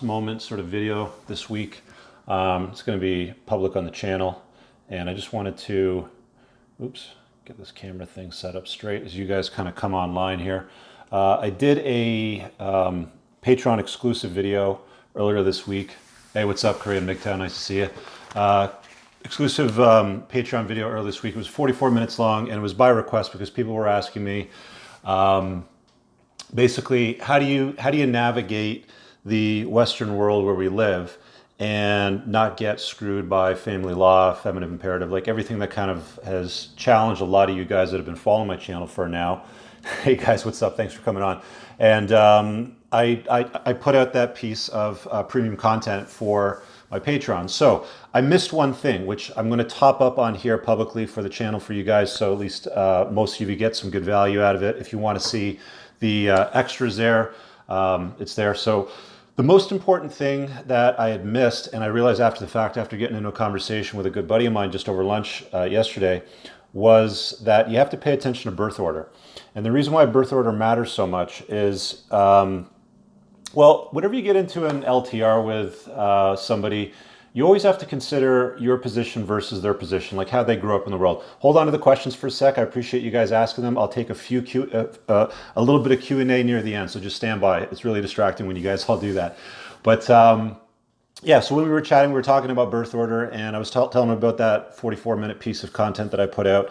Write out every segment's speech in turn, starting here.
last moment sort of video this week. It's going to be public on the channel, and I just wanted to, oops, get this camera thing set up straight as you guys kind of come online here. I did a Patreon exclusive video earlier this week. Hey, what's up, Korean MGTOW? Nice to see you. Exclusive Patreon video earlier this week. It was 44 minutes long, and it was by request because people were asking me basically how do you navigate the Western world where we live and not get screwed by family law, feminine imperative, like everything that kind of has challenged a lot of you guys that have been following my channel for now. Hey guys, what's up? Thanks for coming on. And I put out that piece of premium content for my Patreon. So I missed one thing, which I'm going to top up on here publicly for the channel for you guys. So at least most of you get some good value out of it. If you want to see the extras there, it's there. So the most important thing that I had missed, and I realized after the fact, after getting into a conversation with a good buddy of mine just over lunch yesterday, was that you have to pay attention to birth order. And the reason why birth order matters so much is, well, whenever you get into an LTR with somebody, you always have to consider your position versus their position, like how they grew up in the world. Hold on to the questions for a sec. I appreciate you guys asking them. I'll take a little bit of Q&A near the end, so just stand by. It's really distracting when you guys all do that. But yeah, so when we were chatting, we were talking about birth order, and I was telling them about that 44-minute piece of content that I put out.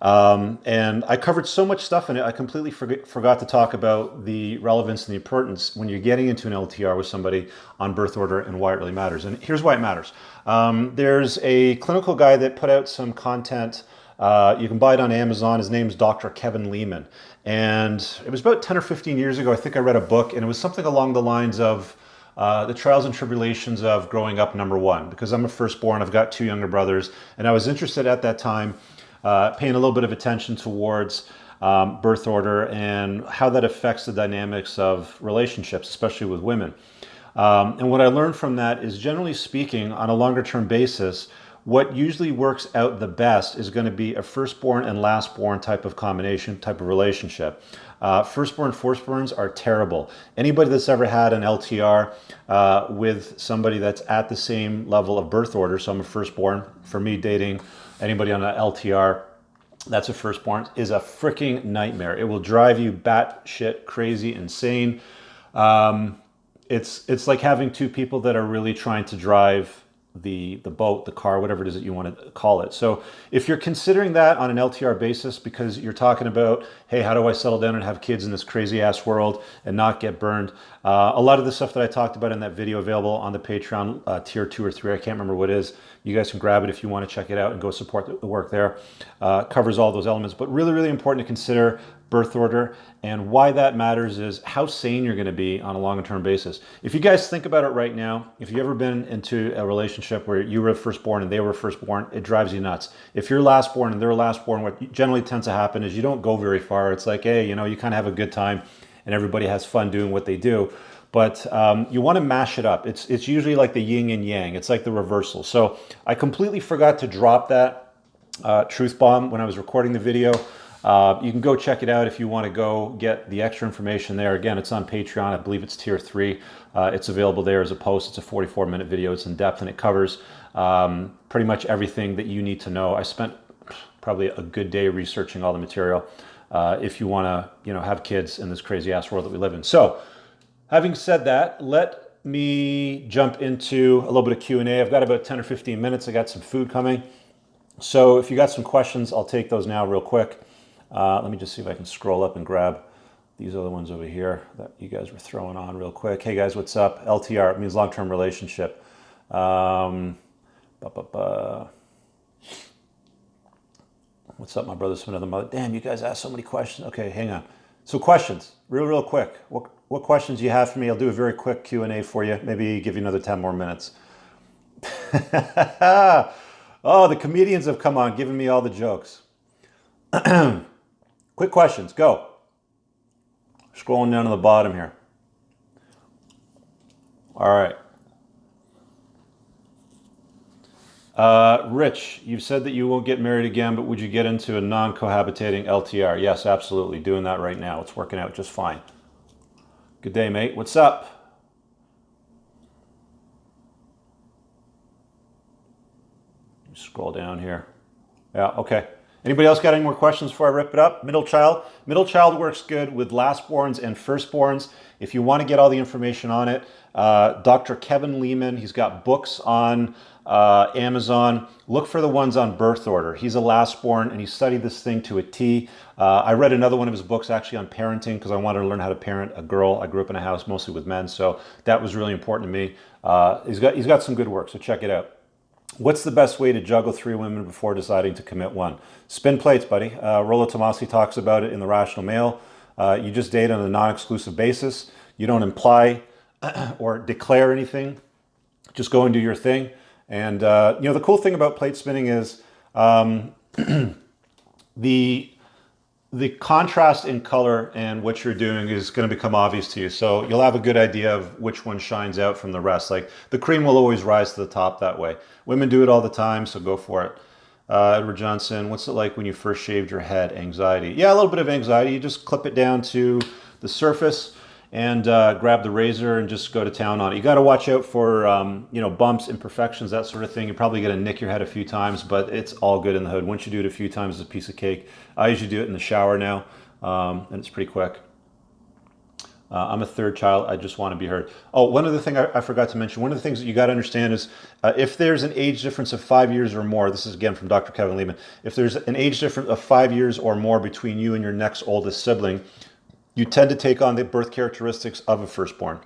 And I covered so much stuff in it, I completely forgot to talk about the relevance and the importance when you're getting into an LTR with somebody on birth order and why it really matters. And here's why it matters. There's a clinical guy that put out some content. You can buy it on Amazon. His name's Dr. Kevin Lehman. And it was about 10 or 15 years ago. I think I read a book, and it was something along the lines of the trials and tribulations of growing up number one. Because I'm a firstborn, I've got two younger brothers, and I was interested at that time paying a little bit of attention towards birth order and how that affects the dynamics of relationships, especially with women. And what I learned from that is, generally speaking, on a longer term basis, what usually works out the best is going to be a firstborn and lastborn type of combination, type of relationship. Firstborn, firstborns are terrible. Anybody that's ever had an LTR with somebody that's at the same level of birth order, so I'm a firstborn, for me dating anybody on an LTR that's a firstborn is a freaking nightmare. It will drive you batshit crazy, insane. It's like having two people that are really trying to drive the boat, the car, whatever it is that you want to call it. So if you're considering that on an LTR basis because you're talking about, hey, how do I settle down and have kids in this crazy ass world and not get burned? A lot of the stuff that I talked about in that video available on the Patreon tier 2 or 3, I can't remember what it is. You guys can grab it if you want to check it out and go support the work there. Covers all those elements, but really, really important to consider birth order. And why that matters is how sane you're going to be on a longer-term basis. If you guys think about it right now, if you've ever been into a relationship where you were firstborn and they were firstborn, it drives you nuts. If you're lastborn and they're lastborn, what generally tends to happen is you don't go very far. It's like, hey, you know, you kind of have a good time and everybody has fun doing what they do. But you want to mash it up. It's usually like the yin and yang. It's like the reversal. So I completely forgot to drop that truth bomb when I was recording the video. You can go check it out if you want to go get the extra information there. Again, it's on Patreon. I believe it's tier 3. It's available there as a post. It's a 44-minute video. It's in depth and it covers pretty much everything that you need to know. I spent probably a good day researching all the material if you want to, you know, have kids in this crazy ass world that we live in. So having said that, let me jump into a little bit of Q&A. I've got about 10 or 15 minutes. I got some food coming. So if you got some questions, I'll take those now real quick. Let me just see if I can scroll up and grab these other ones over here that you guys were throwing on real quick. Hey guys, what's up? LTR, it means long-term relationship. What's up, my brother, some another mother? Damn, you guys asked so many questions. Okay, hang on. So questions, real quick. What questions do you have for me? I'll do a very quick Q&A for you. Maybe give you another 10 more minutes. Oh, the comedians have come on, giving me all the jokes. Quick questions, go. Scrolling down to the bottom here. All right. Rich, you've said that you won't get married again, but would you get into a non-cohabitating LTR? Yes, absolutely. Doing that right now. It's working out just fine. Good day, mate. What's up? Scroll down here. Yeah, okay. Anybody else got any more questions before I rip it up? Middle child. Middle child works good with lastborns and firstborns. If you want to get all the information on it, Dr. Kevin Lehman, he's got books on Amazon. Look for the ones on birth order. He's a lastborn and he studied this thing to a T. I read another one of his books actually on parenting because I wanted to learn how to parent a girl. I grew up in a house mostly with men, so that was really important to me. He's got some good work, so check it out. What's the best way to juggle 3 women before deciding to commit one? Spin plates, buddy. Rollo Tomasi talks about it in The Rational Male. You just date on a non-exclusive basis. You don't imply or declare anything. Just go and do your thing. And the cool thing about plate spinning is the contrast in color and what you're doing is going to become obvious to you. So you'll have a good idea of which one shines out from the rest. Like the cream will always rise to the top that way. Women do it all the time, so go for it. Edward Johnson, what's it like when you first shaved your head? Anxiety. Yeah, a little bit of anxiety. You just clip it down to the surface and grab the razor and just go to town on it. You got to watch out for bumps, imperfections, that sort of thing. You're probably going to nick your head a few times, but it's all good in the hood. Once you do it a few times, it's a piece of cake. I usually do it in the shower now, and it's pretty quick. I'm a 3rd child. I just want to be heard. Oh, one other thing I forgot to mention. One of the things that you got to understand is if there's an age difference of 5 years or more, this is again from Dr. Kevin Lehman, if there's an age difference of 5 years or more between you and your next oldest sibling, you tend to take on the birth characteristics of a firstborn.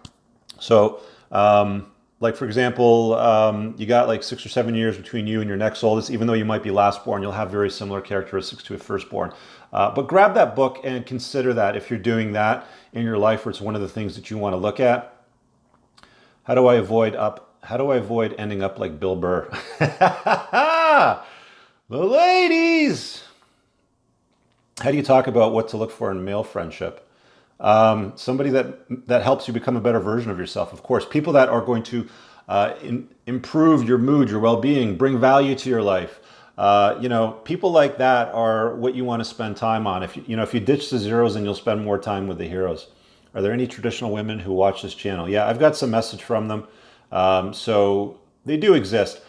So, like for example, you got like 6 or 7 years between you and your next oldest, even though you might be lastborn, you'll have very similar characteristics to a firstborn. But grab that book and consider that if you're doing that in your life, or it's one of the things that you want to look at. How do I avoid ending up like Bill Burr? The ladies! How do you talk about what to look for in male friendship? Somebody that helps you become a better version of yourself. Of course, people that are going to improve your mood, your well-being, bring value to your life. People like that are what you want to spend time on. If you ditch the zeros, then you'll spend more time with the heroes. Are there any traditional women who watch this channel? Yeah, I've got some message from them. So they do exist.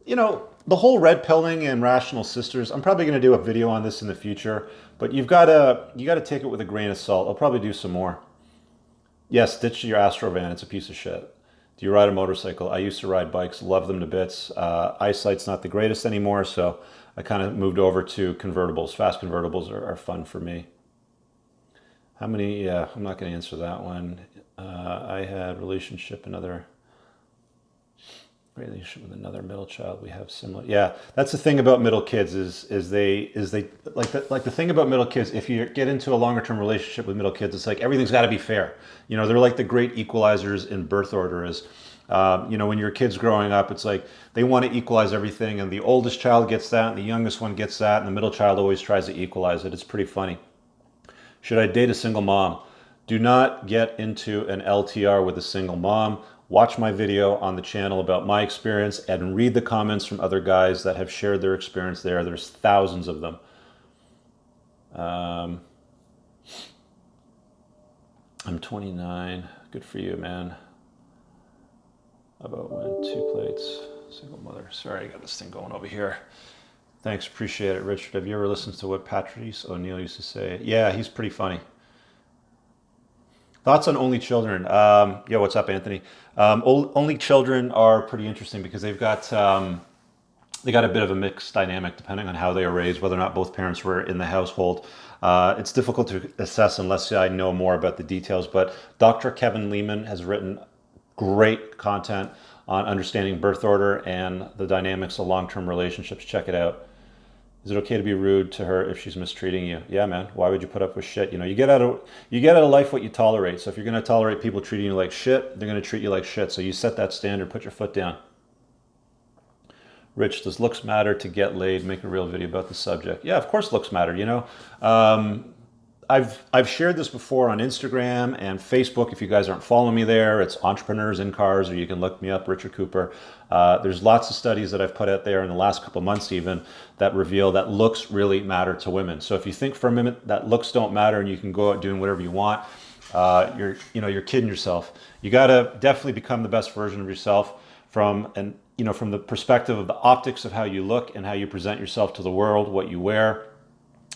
The whole red pilling and rational sisters, I'm probably going to do a video on this in the future, but you got to take it with a grain of salt. I'll probably do some more. Yes, ditch your Astrovan. It's a piece of shit. Do you ride a motorcycle? I used to ride bikes, love them to bits. Eyesight's not the greatest anymore, so I kind of moved over to convertibles. Fast convertibles are fun for me. How many? Yeah, I'm not going to answer that one. I had relationship with another middle child. We have similar. Yeah, that's the thing about middle kids is they like the thing about middle kids. If you get into a longer term relationship with middle kids, it's like everything's got to be fair. They're like the great equalizers in birth order is. When your kid's growing up, it's like they want to equalize everything, and the oldest child gets that, and the youngest one gets that, and the middle child always tries to equalize it. It's pretty funny. Should I date a single mom? Do not get into an LTR with a single mom. Watch my video on the channel about my experience and read the comments from other guys that have shared their experience there. There's thousands of them. I'm 29. Good for you, man. About when 2 plates, single mother. Sorry, I got this thing going over here. Thanks, appreciate it, Richard. Have you ever listened to what Patrice O'Neill used to say? Yeah, he's pretty funny. Thoughts on only children? Yeah, what's up, Anthony? Only children are pretty interesting because they got a bit of a mixed dynamic depending on how they are raised, whether or not both parents were in the household. It's difficult to assess unless I know more about the details, but Dr. Kevin Lehman has written great content on understanding birth order and the dynamics of long-term relationships. Check it out. Is it okay to be rude to her if she's mistreating you? Yeah, man. Why would you put up with shit? You get out of life what you tolerate. So if you're going to tolerate people treating you like shit, they're going to treat you like shit. So you set that standard, put your foot down. Rich, does looks matter to get laid? Make a real video about the subject. Yeah, of course looks matter. I've shared this before on Instagram and Facebook. If you guys aren't following me there, it's EntrepreneursinCars, or you can look me up, Richard Cooper. There's lots of studies that I've put out there in the last couple of months even that reveal that looks really matter to women. So if you think for a minute that looks don't matter and you can go out doing whatever you want, you're kidding yourself. You got to definitely become the best version of yourself from an you know, from the perspective of the optics of how you look and how you present yourself to the world, what you wear.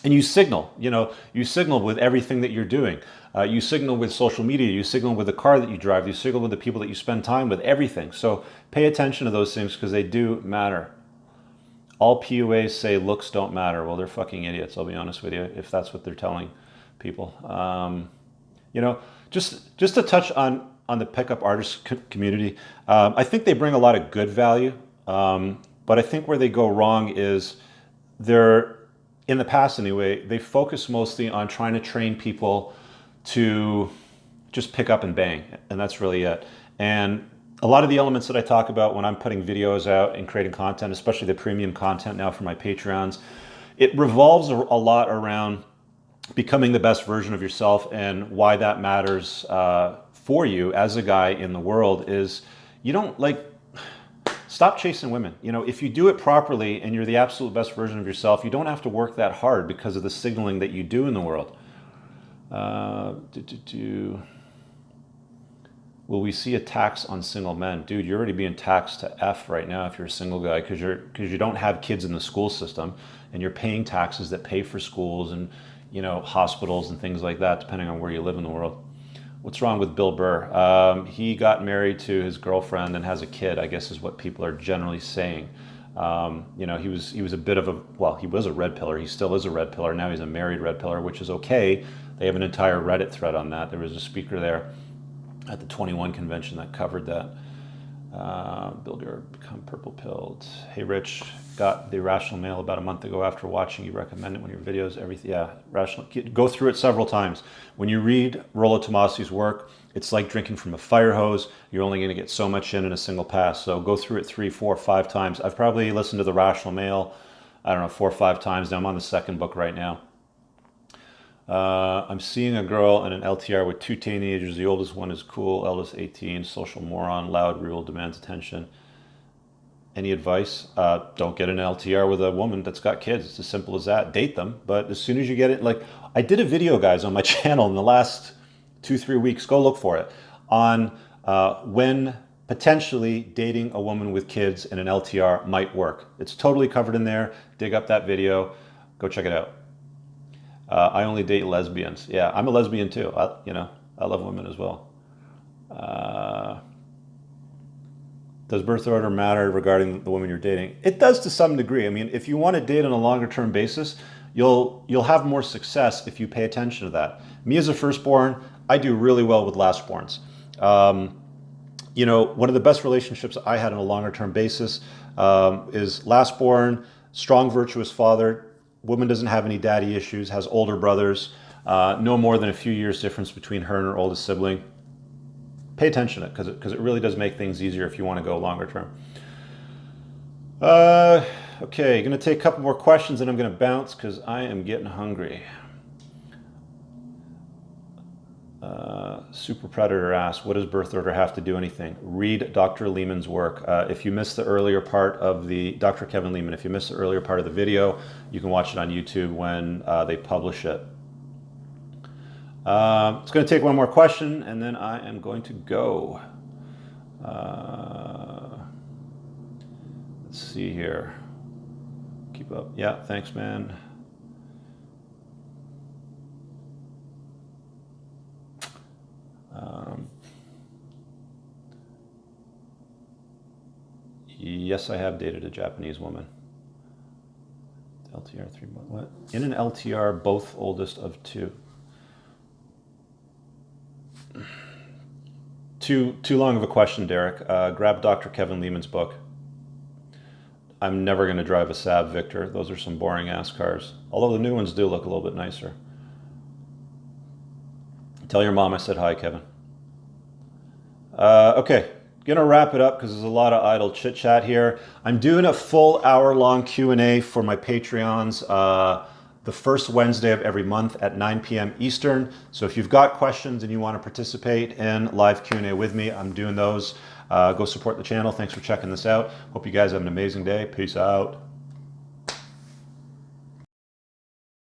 And you signal, you know, you signal with everything that you're doing. You signal with social media, you signal with the car that you drive, you signal with the people that you spend time with, everything. So pay attention to those things because they do matter. All PUAs say looks don't matter. Well, they're fucking idiots, I'll be honest with you, if that's what they're telling people. You know, just to touch on the pickup artist community, I think they bring a lot of good value, but I think where they go wrong is they're, in the past anyway, they focus mostly on trying to train people to just pick up and bang, and that's really it. And a lot of the elements that I talk about when I'm putting videos out and creating content, especially the premium content now for my Patreons, it revolves a lot around becoming the best version of yourself, and why that matters for you as a guy in the world is you don't stop chasing women. You know, if you do it properly and you're the absolute best version of yourself, you don't have to work that hard because of the signaling that you do in the world. Will we see a tax on single men? Dude, you're already being taxed to F right now if you're a single guy because you don't have kids in the school system and you're paying taxes that pay for schools and, you know, hospitals and things like that, depending on where you live in the world. What's wrong with Bill Burr? He got married to his girlfriend and has a kid, I guess is what people are generally saying. You know, he was a bit of a, well, he was a red pillar. He still is a red pillar. Now he's a married red pillar, which is okay. They have an entire Reddit thread on that. There was a speaker there at the 21 convention that covered that. Bill Burr become purple pilled. Hey Rich, got the Irrational Mail about a month ago after watching you recommend it when your videos, everything. Yeah, rational. Go through it several times. When you read Rollo Tomasi's work, it's like drinking from a fire hose. You're only going to get so much in a single pass. So go through it 3, 4, 5 times. I've probably listened to the Rational Mail, I don't know, 4 or 5 times. Now I'm on the second book right now. I'm seeing a girl in an LTR with 2 teenagers. The oldest one is cool, eldest 18, social moron, loud, rude, demands attention. Any advice? Don't get an LTR with a woman that's got kids. It's as simple as that. Date them, but as soon as you get it, like I did a video, guys, on my channel in the last 2-3 weeks, go look for it, on when potentially dating a woman with kids in an LTR might work. It's totally covered in there. Dig up that video, go check it out. I only date lesbians. Yeah, I'm a lesbian too. I love women as well. Does birth order matter regarding the woman you're dating? It does to some degree. I mean, if you want to date on a longer term basis, you'll have more success if you pay attention to that. Me as a firstborn, I do really well with lastborns. You know, one of the best relationships I had on a longer term basis is lastborn, strong, virtuous father. Woman doesn't have any daddy issues, has older brothers, no more than a few years difference between her and her oldest sibling. Pay attention to it because it really does make things easier if you want to go longer term. Okay, going to take a couple more questions and I'm going to bounce because I am getting hungry. Super Predator asks, what does birth order have to do anything? Read Dr. Lehman's work. If you missed the earlier part of the, Dr. Kevin Lehman, if you missed the earlier part of the video, you can watch it on YouTube when they publish it. It's going to take one more question and then I am going to go. Let's see here. Keep up. Yeah, thanks, man. Yes, I have dated a Japanese woman. LTR 3 months. What? In an LTR, both oldest of 2. Too long of a question, Derek. Grab Dr. Kevin Lehman's book. I'm never going to drive a Saab Victor. Those are some boring ass cars. Although the new ones do look a little bit nicer. Tell your mom I said hi, Kevin. Okay, gonna wrap it up because there's a lot of idle chit chat here. I'm doing a full hour-long Q&A for my Patreons the first Wednesday of every month at 9 p.m. Eastern. So if you've got questions and you want to participate in live Q&A with me, I'm doing those. Go support the channel. Thanks for checking this out. Hope you guys have an amazing day. Peace out.